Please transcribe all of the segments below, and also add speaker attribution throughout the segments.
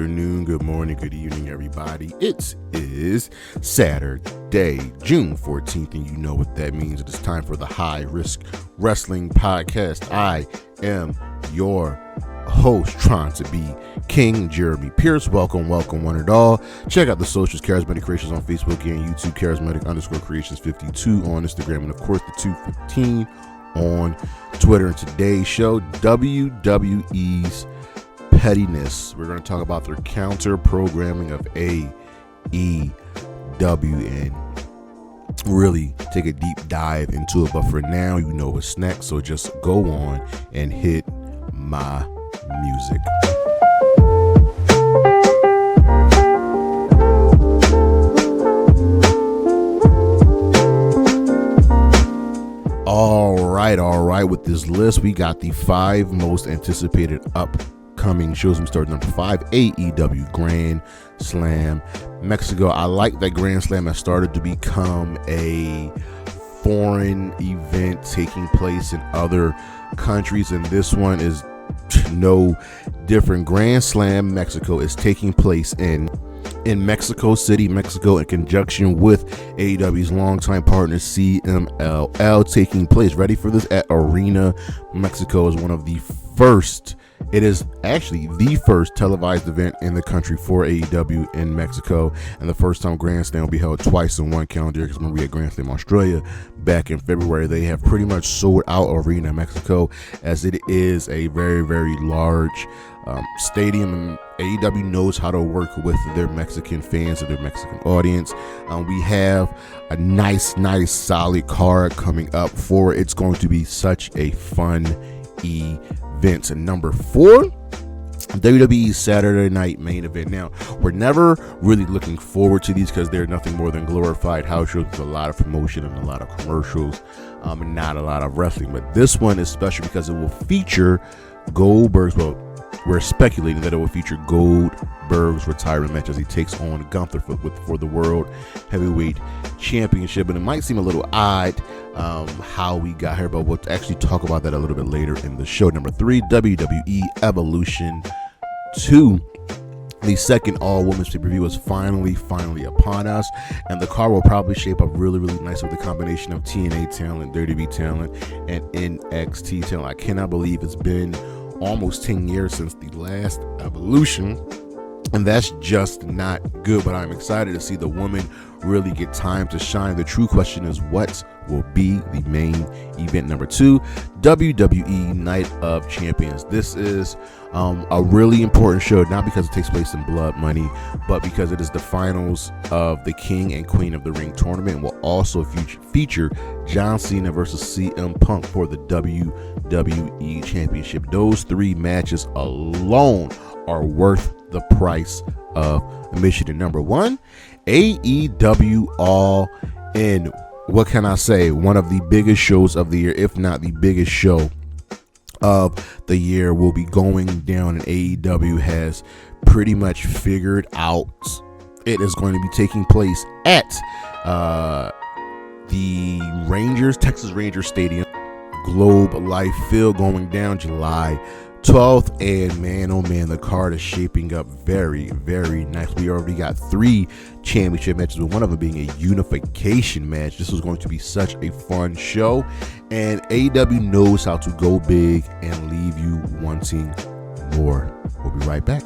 Speaker 1: afternoon, good morning, good evening, everybody. It is Saturday, June 14th, and you know what that means. It is time for the High Risk Wrestling Podcast. I am your host, trying to be King Jeremy Pierce. Welcome one and all. Check out the socials, Charismatic Creations on Facebook and YouTube, Charismatic_Creations52 on Instagram, and of course the 215 on Twitter. And today's show, WWE's Pettiness. We're going to talk about their counter programming of AEW and really take a deep dive into it. But for now, you know what's next, so just go on and hit my music. All right. With this list, we got the 5 most anticipated upcoming shows. We start number 5, AEW Grand Slam Mexico. I like that Grand Slam has started to become a foreign event taking place in other countries, and this one is no different. Grand Slam Mexico is taking place in Mexico City, Mexico, in conjunction with AEW's longtime partner CMLL. Taking place, ready for this, at Arena Mexico. Is one of the first, it is actually the first televised event in the country for AEW in Mexico, and the first time Grand Slam will be held twice in one calendar year, because remember we had Grand Slam Australia back in February. They have pretty much sold out Arena Mexico, as it is a very, very large stadium, and AEW knows how to work with their Mexican fans and their Mexican audience. We have a nice solid card coming up for it. It's going to be such a fun event. And number 4, WWE's Saturday Night Main Event. Now, we're never really looking forward to these because they're nothing more than glorified house shows with a lot of promotion and a lot of commercials, and not a lot of wrestling. But this one is special because it will feature Goldberg's, well, we're speculating that it will feature Goldberg's retirement match as he takes on Gunther for the World Heavyweight Championship. And it might seem a little odd how we got here, but we'll actually talk about that a little bit later in the show. Number 3, WWE Evolution 2. The second all-women's pay-per-view is finally upon us, and the card will probably shape up really nice with the combination of TNA talent, WWE talent, and NXT talent. I cannot believe it's been almost 10 years since the last Evolution, and that's just not good, but I'm excited to see the women really get time to shine. The true question is, what will be the main event? Number 2, WWE Night of Champions. This is a really important show, not because it takes place in Blood Money, but because it is the finals of the King and Queen of the Ring tournament, and will also feature John Cena versus CM Punk for the WWE Championship. Those 3 matches alone are worth the price of admission. And number 1, AEW All In. What can I say? One of the biggest shows of the year, if not the biggest show of the year, will be going down, and AEW has pretty much figured out it is going to be taking place at the Texas Rangers Stadium, Globe Life Field, going down July 12th, and man, oh man, the card is shaping up very nice. We already got 3 championship matches, with one of them being a unification match. This was going to be such a fun show, and AEW knows how to go big and leave you wanting more. We'll be right back.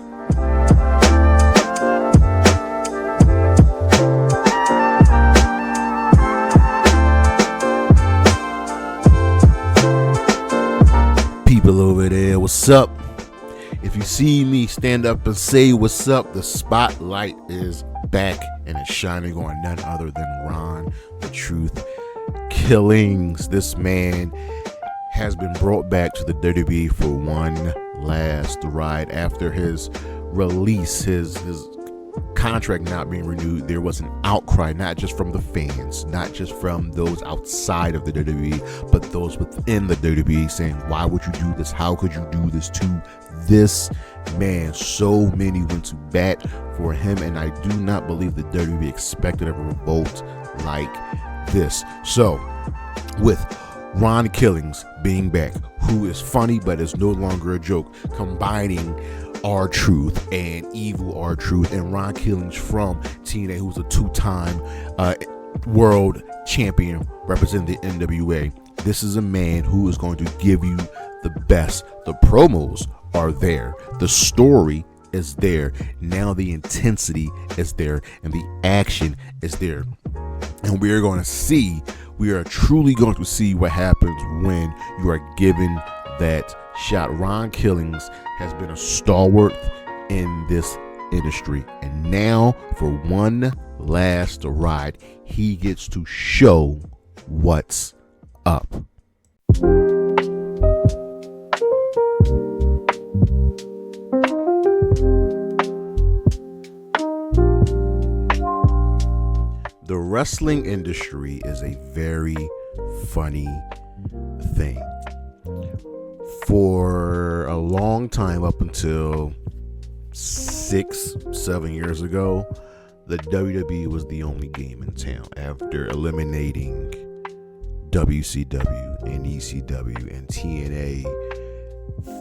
Speaker 1: People over there, what's up? If you see me, stand up and say what's up. The spotlight is back, and it's shining on none other than Ron the Truth Killings. This man has been brought back to the WWE for one last ride after his release, his contract not being renewed. There was an outcry, not just from the fans, not just from those outside of the WWE, but those within the WWE, saying, why would you do this? How could you do this to this man? So many went to bat for him, and I do not believe the WWE expected a revolt like this. So with Ron Killings being back, who is funny but is no longer a joke, combining R-Truth and Evil R-Truth and Ron Killings from TNA, who's a 2-time world champion representing the NWA. This is a man who is going to give you the best. The promos are there. The story is there. Now the intensity is there and the action is there. And we are truly going to see what happens when you are given that shot. Ron Killings has been a stalwart in this industry, and now for one last ride, he gets to show what's up. The wrestling industry is a very funny thing. For a long time, up until 6-7 years ago, the WWE was the only game in town. After eliminating WCW and ECW and TNA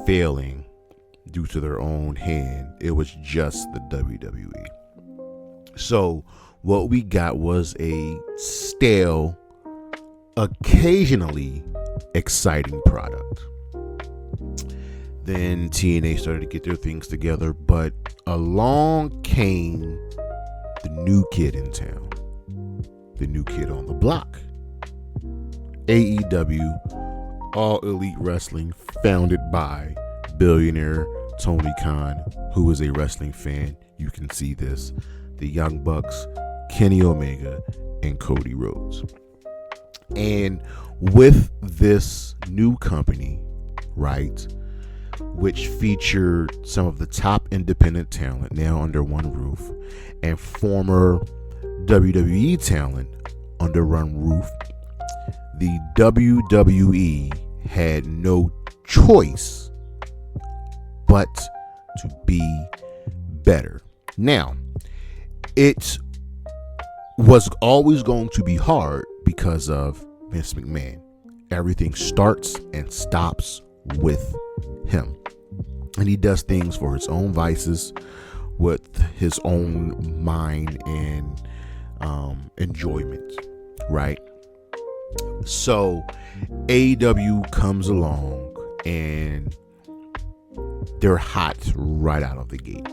Speaker 1: failing due to their own hand, it was just the WWE. So what we got was a stale, occasionally exciting product. Then TNA started to get their things together, but along came the new kid in town, the new kid on the block. AEW, All Elite Wrestling, founded by billionaire Tony Khan, who is a wrestling fan. You can see this. The Young Bucks, Kenny Omega, and Cody Rhodes. And with this new company, right, which featured some of the top independent talent now under one roof, and former WWE talent under one roof, the WWE had no choice but to be better. Now, it was always going to be hard because of Vince McMahon. Everything starts and stops with him, and he does things for his own vices, with his own mind and enjoyment, right? So AEW comes along and they're hot right out of the gate,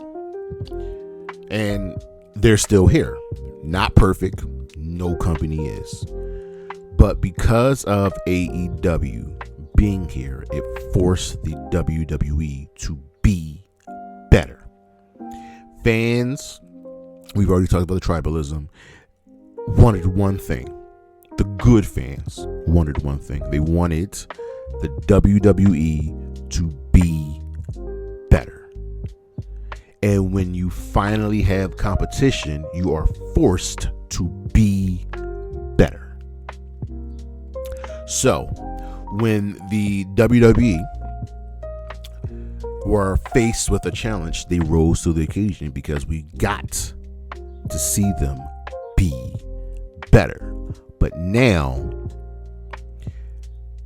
Speaker 1: and they're still here. Not perfect, no company is, but because of AEW being here, it forced the WWE to be better. Fans, we've already talked about the tribalism, wanted one thing. The good fans wanted one thing. They wanted the WWE to be better. And when you finally have competition, you are forced to be better. So, when the WWE were faced with a challenge, they rose to the occasion because we got to see them be better. But now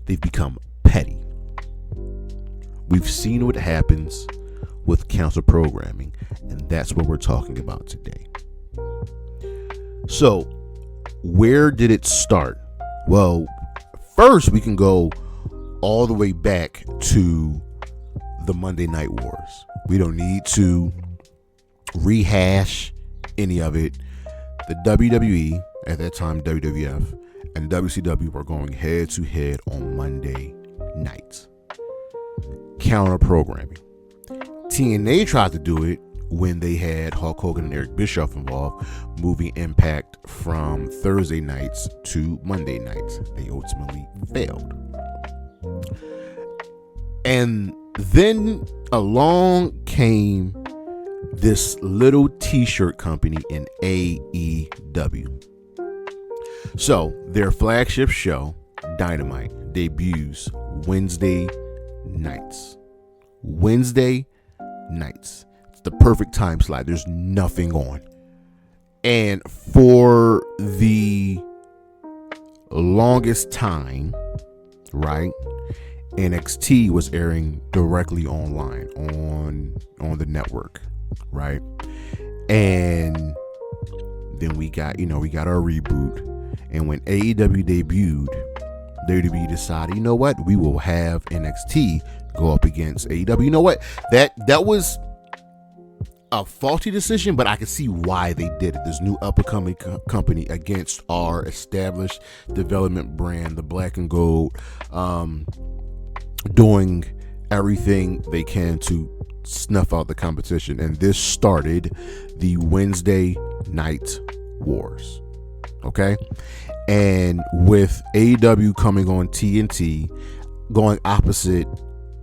Speaker 1: they've become petty. We've seen what happens with counterprogramming, and that's what we're talking about today. So, where did it start? Well, first we can go all the way back to the Monday Night Wars. We don't need to rehash any of it. The WWE, at that time WWF, and WCW were going head to head on Monday nights. Counter programming. TNA tried to do it when they had Hulk Hogan and Eric Bischoff involved, moving Impact from Thursday nights to Monday nights. They ultimately failed. And then along came this little t-shirt company in AEW. So their flagship show, Dynamite, debuts Wednesday nights. Wednesday nights. It's the perfect time slot. There's nothing on. And for the longest time, right, NXT was airing directly online on the network, right? And then we got our reboot. And when AEW debuted, WWE decided, you know what, we will have NXT go up against AEW. You know what, that was a faulty decision, but I can see why they did it. This new up-and-coming company against our established development brand, the Black and Gold, doing everything they can to snuff out the competition. And this started the Wednesday Night Wars. Okay, and with AEW coming on TNT, going opposite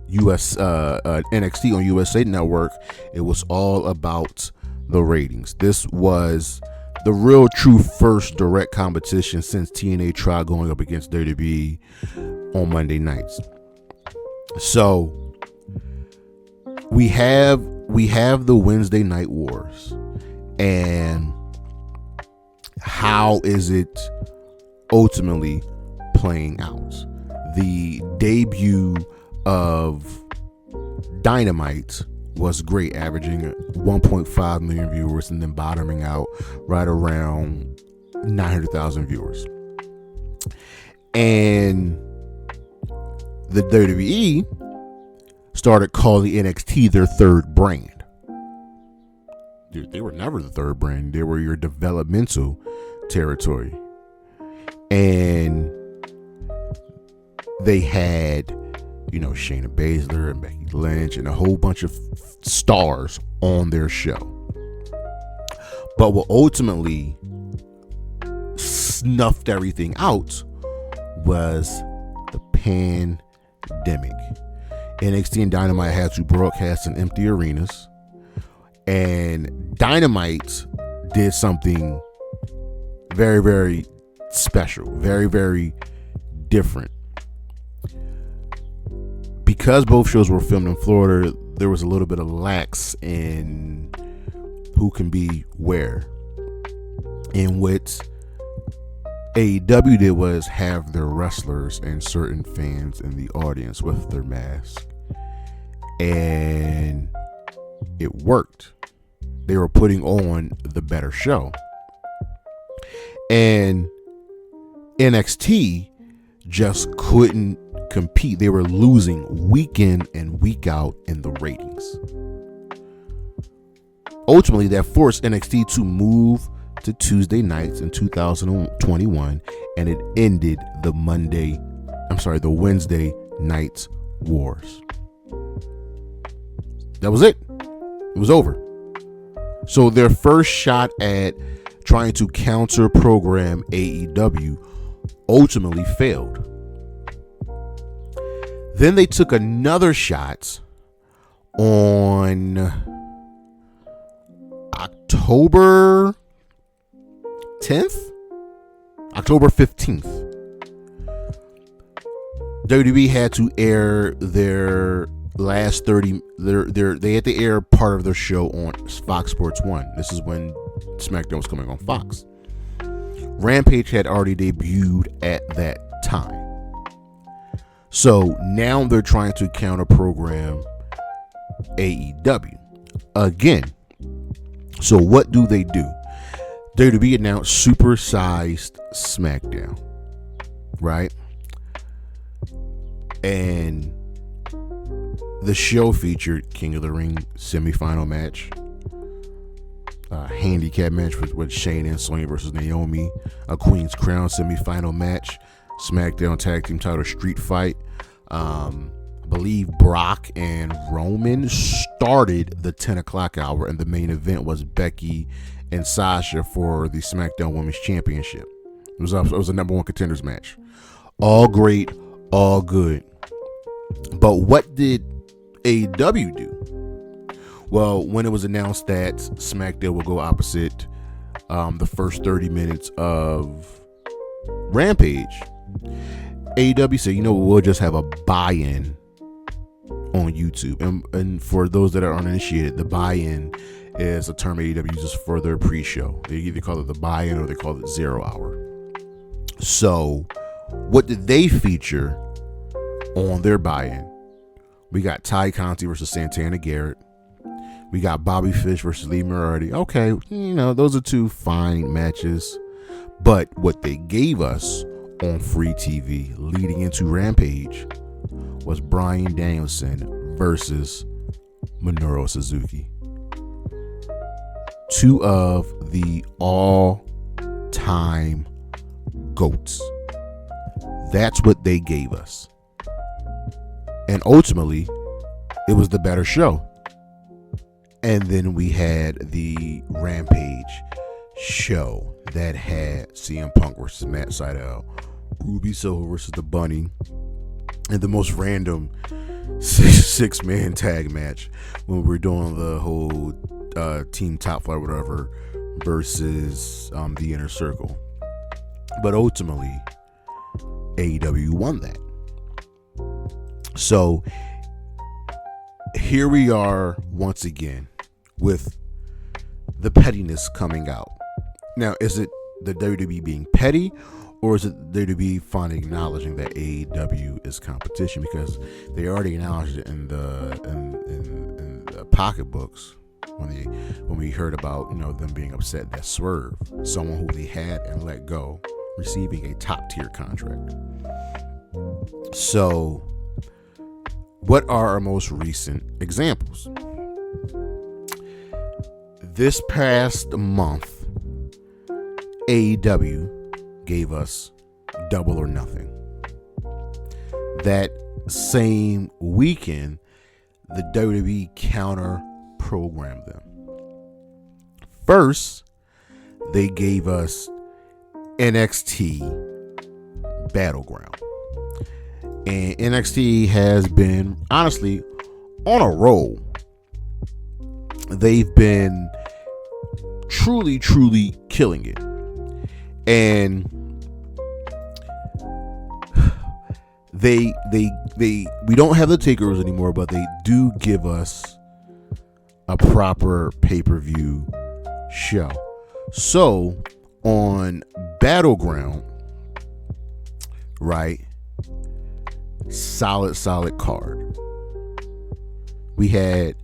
Speaker 1: NXT on USA Network, it was all about the ratings. This was the real true first direct competition since TNA tried going up against WWE on Monday nights. So we have the Wednesday Night Wars, and how is it ultimately playing out? The debut of Dynamite was great, averaging 1.5 million viewers and then bottoming out right around 900,000 viewers. And the WWE started calling NXT their third brand. They were never the third brand. They were your developmental territory. And they had, Shayna Baszler and Becky Lynch and a whole bunch of stars on their show. But what ultimately snuffed everything out was the pandemic. NXT and Dynamite had to broadcast in empty arenas. And Dynamite did something very, very special, very, very different. Because both shows were filmed in Florida, there was a little bit of lax in who can be where. And what AEW did was have their wrestlers and certain fans in the audience with their mask. And it worked. They were putting on the better show. And NXT just couldn't compete. They were losing week in and week out in the ratings. Ultimately, that forced NXT to move to Tuesday nights in 2021, and it ended the Wednesday Night Wars. That was it. It was over. So their first shot at trying to counter program AEW ultimately failed. Then they took another shot on October 10th, October 15th. WWE had to air their last 30. They had to air part of their show on Fox Sports 1. This is when SmackDown was coming on Fox. Rampage had already debuted at that time. So now they're trying to counter program AEW again. So what do? WWE announced supersized SmackDown, right? And the show featured King of the Ring semifinal match, a handicap match with Shayna and Sonya versus Naomi, a Queen's Crown semifinal match, SmackDown Tag Team Title Street Fight. I believe Brock and Roman started the 10 o'clock hour, and the main event was Becky and Sasha for the SmackDown Women's Championship. It was a number one contenders match. All great, all good. But what did AEW do? Well, when it was announced that SmackDown will go opposite the first 30 minutes of Rampage, AEW said, we'll just have a buy-in on YouTube. And for those that are uninitiated, the buy-in is a term AEW uses for their pre-show. They either call it the buy-in or they call it 0 hour. So what did they feature on their buy-in. We got Ty Conti versus Santana Garrett. We got Bobby Fish versus Lee Moriarty. Okay, those are two fine matches. But what they gave us on free TV leading into Rampage was Bryan Danielson versus Minoru Suzuki. Two of the all-time GOATs. That's what they gave us. And ultimately, it was the better show. And then we had the Rampage show that had CM Punk versus Matt Sydal, Ruby Silver versus The Bunny, and the most random six-man tag match when we were doing the whole Team Top Flight, whatever, versus the Inner Circle. But ultimately, AEW won that. So here we are once again with the pettiness coming out. Now, is it the WWE being petty, or is it WWE finally acknowledging that AEW is competition? Because they already acknowledged it in the pocketbooks when we heard about them being upset that Swerve, someone who they had and let go, receiving a top tier contract. So, what are our most recent examples? This past month, AEW gave us Double or Nothing. That same weekend, the WWE counter-programmed them. First, they gave us NXT Battleground. And NXT has been, honestly, on a roll. They've been truly, truly killing it. And we don't have the takeovers anymore, but they do give us a proper pay-per-view show. So on Battleground, right, solid card. We had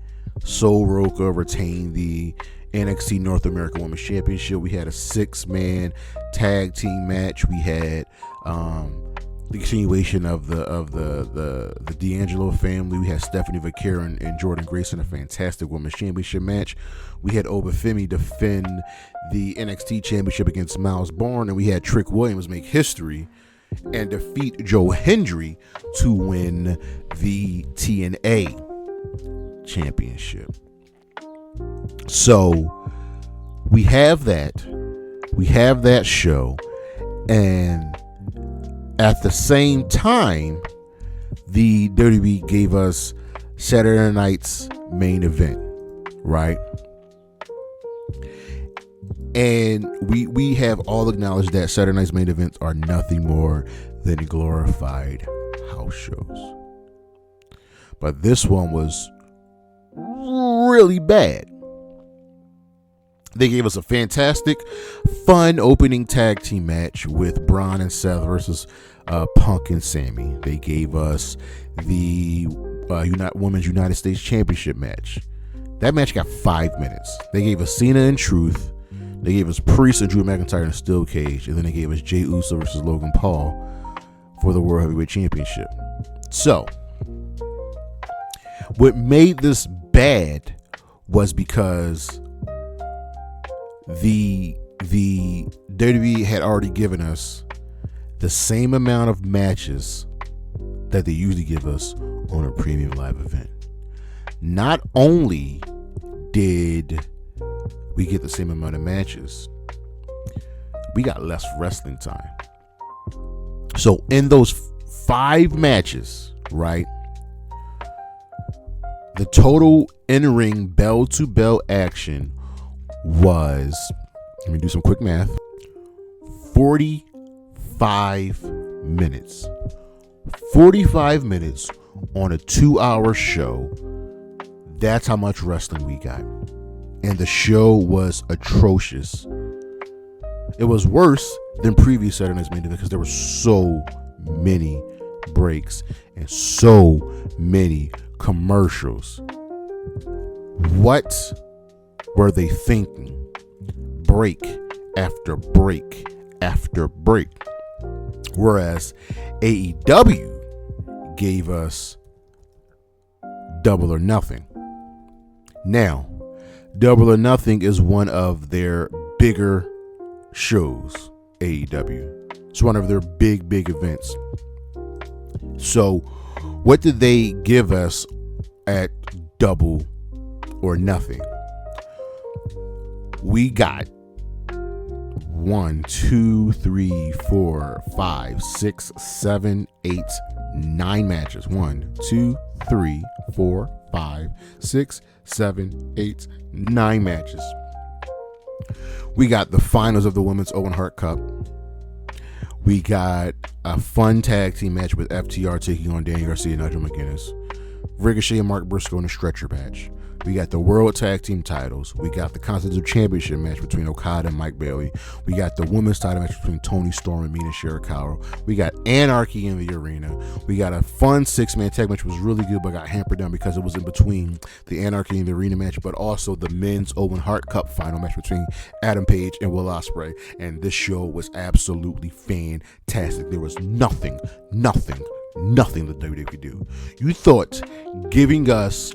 Speaker 1: Sol Roca retain the NXT North America Women's Championship. We had a 6-man tag team match. We had the continuation of the D'Angelo family. We had Stephanie Vaquero and Jordan Grace in a fantastic Women's Championship match. We had Obafemi defend the NXT Championship against Miles Bourne, and we had Trick Williams make history and defeat Joe Hendry to win the TNA Championship. So we have that show, and at the same time, the WWE gave us Saturday night's main event, right? And we have all acknowledged that Saturday night's main events are nothing more than glorified house shows. But this one was really bad. They gave us a fantastic, fun opening tag team match with Braun and Seth versus Punk and Sammy. They gave us the Women's United States Championship match. That match got 5 minutes. They gave us Cena and Truth. They gave us Priest and Drew McIntyre in a steel cage. And then they gave us Jey Uso versus Logan Paul for the World Heavyweight Championship. So, what made this bad was because the WWE had already given us the same amount of matches that they usually give us on a premium live event. Not only did we get the same amount of matches, we got less wrestling time. So in those 5 matches, right, the total in-ring bell-to-bell action was, let me do some quick math, 45 minutes. 45 minutes on a 2-hour show. That's how much wrestling we got. And the show was atrocious. It was worse than previous Saturday night's main event because there were so many breaks, and so many commercials. What were they thinking? Break after break after break. Whereas AEW gave us Double or Nothing. Now, Double or Nothing is one of their bigger shows, AEW. It's one of their big events. So, what did they give us at Double or Nothing? We got 1, 2, 3, 4, 5, 6, 7, 8, 9 matches. 1, 2, 3, 4, 5, 6, 7, 8, 9 matches. We got the finals of the Women's Owen Hart Cup. We got a fun tag team match with FTR taking on Danny Garcia and Nigel McGuinness. Ricochet and Mark Briscoe in a stretcher match. We got the World Tag Team titles. We got the Continental Championship match between Okada and Mike Bailey. We got the Women's title match between Toni Storm and Mina Shirakawa. We got Anarchy in the arena. We got a fun 6-man tag match, which was really good, but got hampered down because it was in between the Anarchy in the arena match, but also the Men's Owen Hart Cup final match between Adam Page and Will Ospreay. And this show was absolutely fantastic. There was nothing that WWE could do. You thought giving us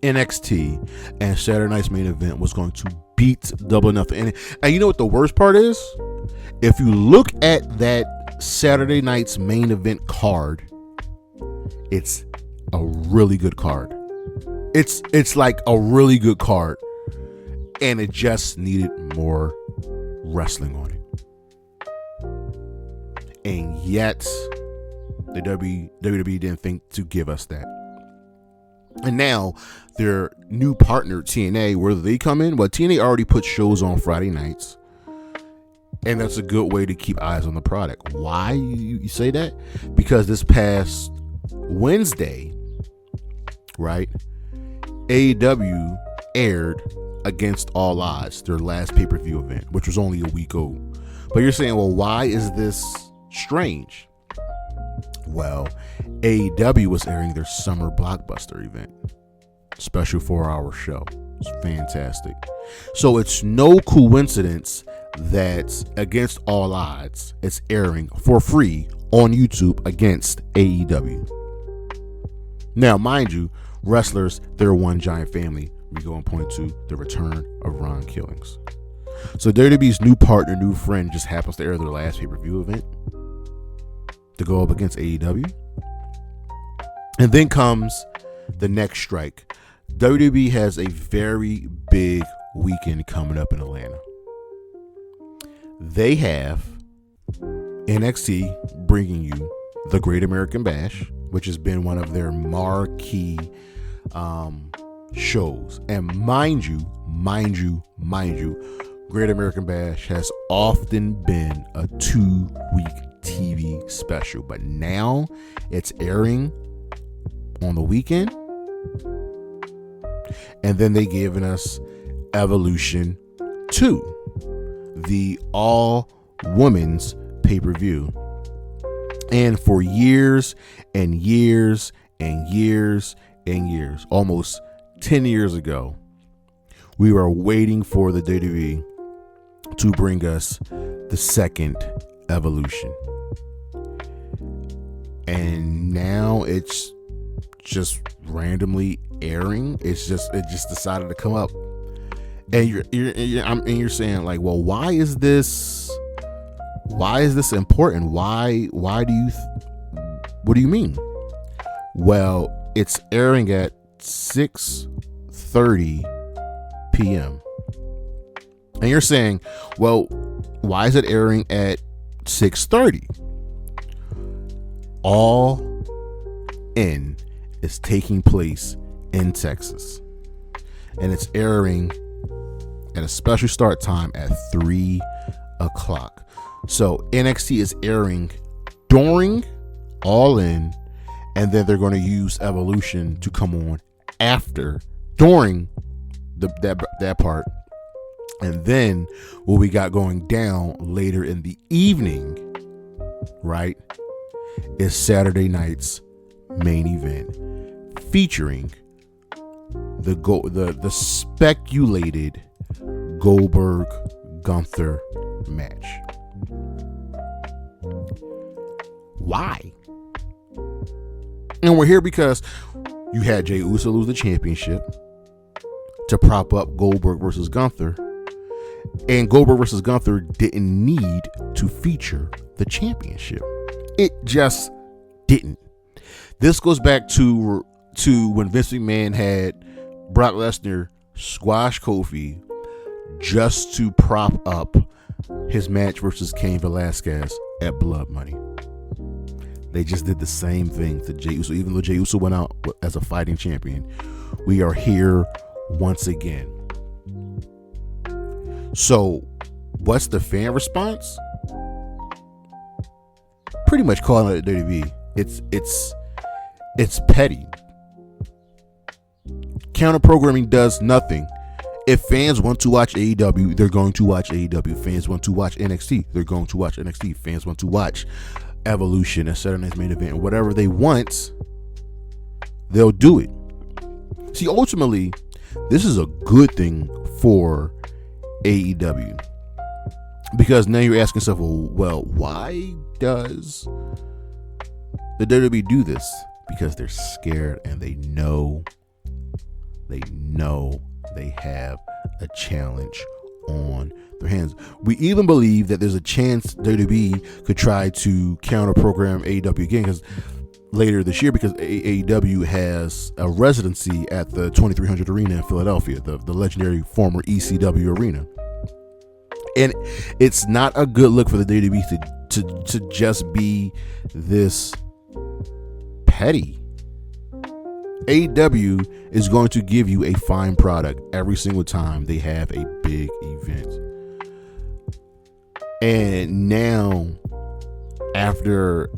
Speaker 1: NXT and Saturday Night's main event was going to beat Double or Nothing. And you know what the worst part is? If you look at that Saturday Night's main event card, it's a really good card. It's like a really good card, and it just needed more wrestling on it. And yet, the WWE didn't think to give us that. And now their new partner, TNA, where do they come in? Well, TNA already put shows on Friday nights, and that's a good way to keep eyes on the product. Why you say that? Because this past Wednesday, right, AEW aired Against All Odds, their last pay-per-view event, which was only a week old. But you're saying, well, why is this strange? Well, AEW was airing their summer blockbuster event, special 4-hour show. It's fantastic. So it's no coincidence that Against All Odds is airing for free on YouTube against AEW. Now, mind you, wrestlers, they're one giant family. We go and point to the return of Ron Killings. So WWE's new partner, new friend, just happens to air their last pay-per-view event to go up against AEW. And then comes the next strike. WWE has a very big weekend coming up in Atlanta. They have NXT bringing you the Great American Bash, which has been one of their marquee shows. And mind you, Great American Bash has often been a 2-week TV special, but now it's airing on the weekend. And then they given us Evolution 2, the all women's pay-per-view. And for years and years and years and years, almost 10 years ago, we were waiting for the WWE to bring us the second Evolution. And now it's just randomly airing. It just decided to come up. And you're saying, like, well, why is this important? Why do you what do you mean? Well, it's airing at 6:30 p.m. And you're saying, well, why is it airing at 6:30? All In is taking place in Texas, and it's airing at a special start time at 3 o'clock. So NXT is airing during All In, and then they're going to use Evolution to come on after, during that part. And then what we got going down later in the evening, right, is Saturday night's main event, featuring the speculated Goldberg Gunther match. Why? And we're here because you had Jey Uso lose the championship to prop up Goldberg versus Gunther, and Goldberg versus Gunther didn't need to feature the championship. It just didn't. This goes back to when Vince McMahon had Brock Lesnar squash Kofi just to prop up his match versus Cain Velasquez at Blood Money. They just did the same thing to Jey Uso. Even though Jey Uso went out as a fighting champion, we are here once again. So, what's the fan response? Pretty much calling it WWE. It's petty. Counter programming does nothing. If fans want to watch AEW, they're going to watch AEW. Fans want to watch NXT, they're going to watch NXT. Fans want to watch Evolution and Saturday Night's Main Event, whatever they want, they'll do it. See, ultimately, this is a good thing for AEW, because now you're asking yourself, well, why does the WWE do this? Because they're scared and they know they have a challenge on their hands. We even believe that there's a chance WWE could try to counter program AEW again, because later this year, because AEW has a residency at the 2300 Arena in Philadelphia, the legendary former ECW arena. And it's not a good look for the WWE to just be this petty. AEW is going to give you a fine product every single time they have a big event. And now, after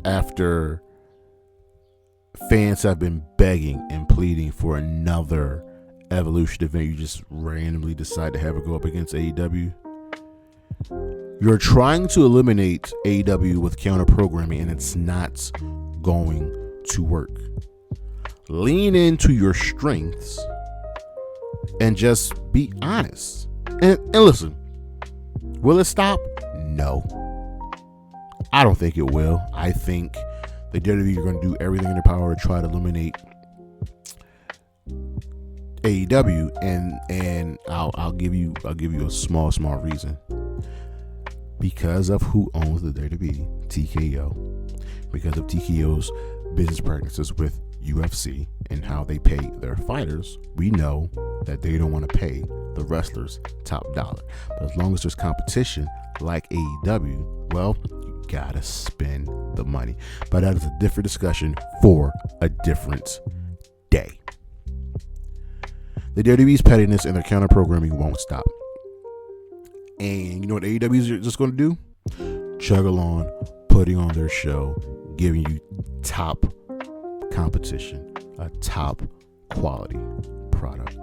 Speaker 1: fans have been begging and pleading for another Evolution event, you just randomly decide to have it go up against AEW. You're trying to eliminate AEW with counter programming, and it's not going to work. Lean into your strengths and just be honest. And listen, will it stop? No. I don't think it will. I think the WWE are going to do everything in their power to try to eliminate AEW, and I'll give you a small reason. Because of who owns the WWE, TKO. Because of TKO's business practices with UFC and how they pay their fighters, we know that they don't want to pay the wrestlers top dollar. But as long as there's competition like AEW, well, you gotta spend the money. But that is a different discussion for a different day. The WWE's pettiness and their counter programming won't stop. And you know what AEW is just going to do? Chug along, putting on their show, giving you top competition, a top quality product.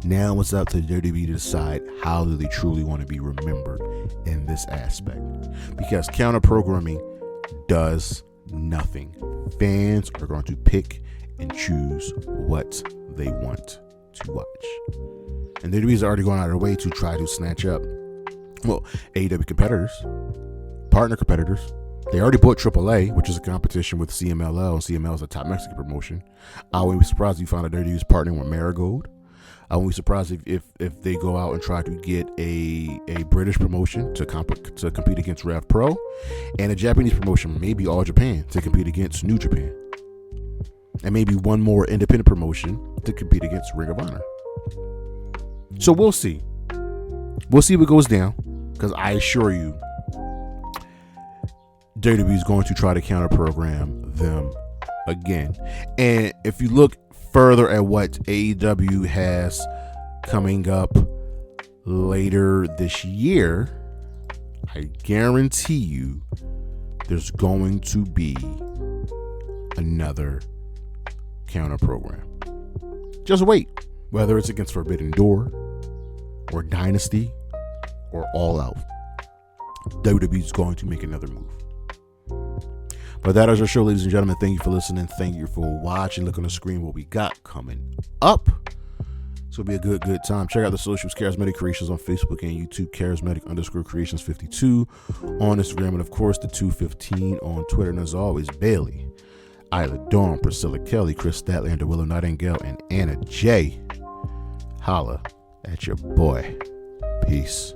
Speaker 1: Now it's up to WWE to decide how do they truly want to be remembered in this aspect. Because counter programming does nothing. Fans are going to pick and choose what they want to watch. And WWE is already going out of their way to try to snatch up, well, AEW competitors, partner competitors. They already bought AAA, which is a competition with CMLL, and CMLL is a top Mexican promotion. I wouldn't be surprised if you found out WWE is partnering with Marigold. I wouldn't be surprised if they go out and try to get a British promotion to compete against Rev Pro, and a Japanese promotion, maybe All Japan, to compete against New Japan, and maybe one more independent promotion to compete against Ring of Honor. So we'll see. We'll see what goes down, because I assure you, WWE is going to try to counter program them again. And if you look further at what AEW has coming up later this year, I guarantee you there's going to be another counter program. Just wait. Whether it's against Forbidden Door or Dynasty or All Out, WWE is going to make another move. But that is our show, ladies and gentlemen. Thank you for listening. Thank you for watching. Look on the screen what we got coming up. It's going to be a good time. Check out the socials, Charismatic Creations on Facebook and YouTube, Charismatic_Creations52 on Instagram, and of course the 215 on Twitter. And as always, Bailey, Isla Dawn, Priscilla Kelly, Chris Statlander, Willow Nightingale, and Anna J. Holla at your boy. Peace.